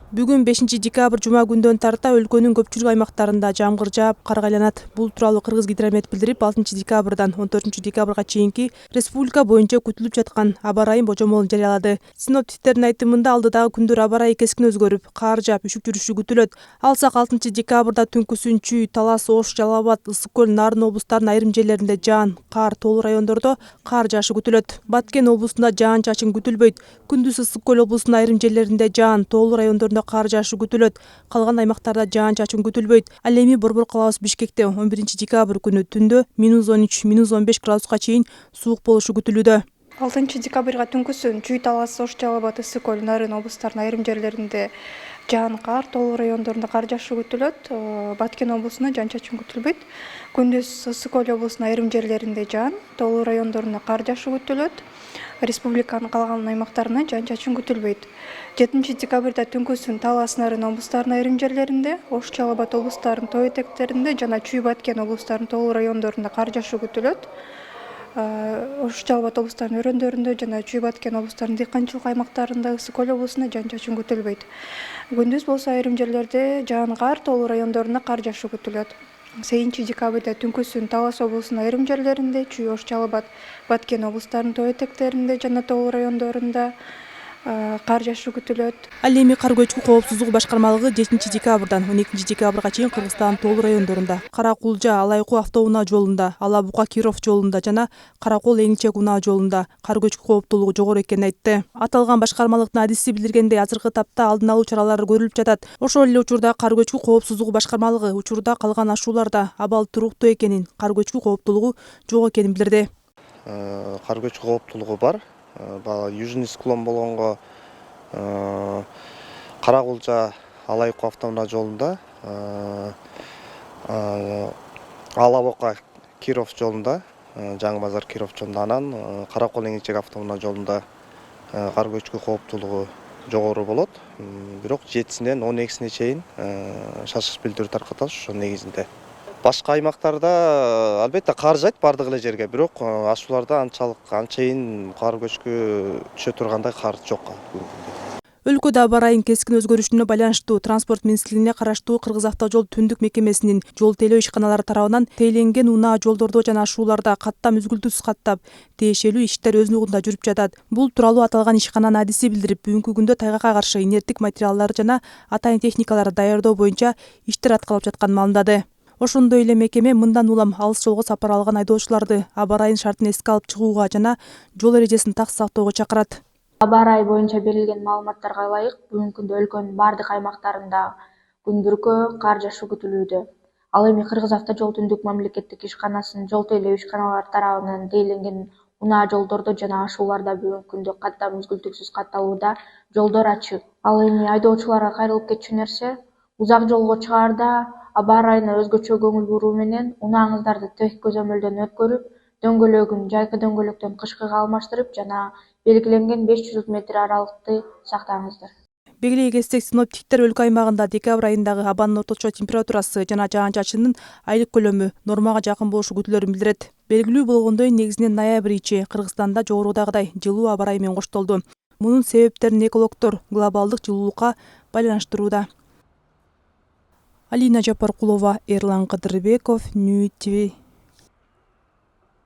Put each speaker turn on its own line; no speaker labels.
Бүгүн 5 декабрь жума күндөн тарта өлкөнүн көпчүлүк аймактарында жамгыр жаап, кар айланат. Бул тууралуу Кыргыз гидромет билдирип, 6 декабрдан 14 декабрга чейинки республика боюнча күтүлүп жаткан аба ырайын божомолун жарыялады. Синоптиктердин айтымында алдыдагы күндөр аба ырайы кескин өзгөрүп, кар жаап, үшүк жүрүшү күтүлөт. Алсак 6 декабрда түнкүсүн Чүй, Талас, Ош, Жалал Абад, Ысык көл, Нарын облустарынын айрым жерлеринде жаан, кар, тоолуу райондордо кар жаашы күтүлөт. Баткен облусунда жаан чачын күтүлбөйт. Күндүз Ысык көл облусунун айрым жерлеринде жаан, тоолуу райондорунда кар жаашы күтүлөт. Калган аймактарда жаан чачын күтүлбөйт. Ал эми борбор калабыз Бишкекте 11 декабрь күнү түндө -13, -15 градуска чейин суук болушу күтүлүүдө.
6 декабрга түнкүсүн Чүй, Талас, Ош, Жалал Абад, Ысык көл, Нарын облустарынын айрым жерлеринде жаан, кар, тоолуу райондорунда кар жаашы күтүлөт. Баткен облусунда жаан чачын күтүлбөйт. Күндүз Ысык көл облусунун айрым жерлеринде жаан, тоолуу райондорунда кар жаашы күтүлөт. Республиканын калган аймактарына жаан чачын күтүлбөйт. 7 декабрда түнкүсүн Талас, Нарын облустарынын айрым жерлеринде, Ош, Жалал Абад облустарынын тоо этектеринде жана Чүй, Баткен облустарынын тоолуу райондорунда кар жаашы күтүлөт. Ош, Жалал Абад облустарынын өрөөндөрүндө жана Чүй, Баткен облустарынын дыйканчылык аймактарында, Ысык көл облусунда жаан чачын күтүлбөйт. Күндүз болсо айрым жерлерде жаан, кар, тоолуу райондорунда кар жаашы күтүлөт. 8 декабрда түнкүсүн Талас облусунун айрым жерлеринде, Чүй, Ош, Жалал Абад, Баткен облустарынын тоо этектеринде жана тоолуу райондорунда кар жаашы күтүлөт.
Ал эми кар көчкү коопсуздугу башкармалыгы 7 декабрдан 12 декабрга чейин Кыргызстандын тоолуу райондорунда, Кара-Кулжа, Алайкуу автоунаа жолунда, Ала-Бука, Киров жолунда жана Каракол, Эңилчек унаа жолунда кар көчкү кооптуулугу жогору экенин айтты. Аталган башкармалыктын адиси билдиргендей, азыркы тапта алдын алуу чаралары көрүлүп жатат. Ошол эле учурда кар көчкү коопсуздугу башкармалыгы учурда калган ашууларда абал туруктуу экенин, кар көчкү кооптуулугу жок экенин билдирди.
Кар көчкү кооптуулугу бар. Южный склон болгонго Кара-Кулжа, Алайкуу автоунаа жолунда, Ала-Бука, Киров жолунда, Жаңы базар Киров жолунда, анан Каракол, Эңилчек автоунаа жолунда кар көчкү кооптуулугу жогору болот. Бирок 7-синен 12-сине чейин шашыш билдирүү таркатабыз ошо негизинде. Башка аймактарда албетте кар жайт бардык эле жерге, бирок ашууларда анчайын кар көчкү түшө тургандай кар жок.
Өлкөдө аба ырайынын кескин өзгөрүшүнө байланыштуу Транспорт министрлигине караштуу Кыргыз автожол түндүк мекемесинин жол тейлөө ишканалары тарабынан тейленген унаа жолдордо жана ашууларда каттам үзгүлтүсүз каттап, тиешелүү иштер өз нугунда жүрүп жатат. Бул тууралуу аталган ишкананын адиси билдирип, бүгүнкү күндө тайгакка каршы инерттик материалдар жана атайын техникаларды даярдоо боюнча иштер аткарылып жатканын маалымдады. Ошондой эле мекеме мындан улам алыс жолго сапар алган айдоочуларды аба ырайынын шартын эске алып чыгууга жана жол эрежесин так сактоого чакырат.
Аба ырайы боюнча берилген маалыматтарга ылайык, бүгүнкү күндө өлкөнүн бардык аймактарында күн бүркөө кар жаашы күтүлүүдө. Ал эми Кыргыз автожол түндүк мамлекеттик ишканасынын жол тейлөө ишканалары тарабынан тейленген унаа жолдордо жана ашууларда бүгүнкү күндө каттам үзгүлтүксүз катталууда, жолдор ачык. Ал эми айдоочуларга кайрылып кетчү нерсе, узак жолго чыгаарда аба ырайына өзгөчө көңүл буруу менен унааңыздарды тек көзөмөлдөн өткөрүп, дөңгөлөгүн жайкы дөңгөлөктөн кышкыга алмаштырып жана белгиленген 500 метр аралыкты сактаңыздар.
Белгилей кетсек, синоптиктер өлкө аймагында декабрь айындагы абанын орточо температурасы жана жаан чачынын айлык көлөмү нормага жакын болушу күтүлөрүн билдирет. Белгилүү болгондой, негизинен ноябрь ичи Кыргызстанда жогорудагыдай жылуу аба ырайы менен коштолду. Мунун себептерин экологдор глобалдык жылуулукка байланыштырууда. Алина Жапаркулова, Эрлан Кадырбеков, Нью ТВ.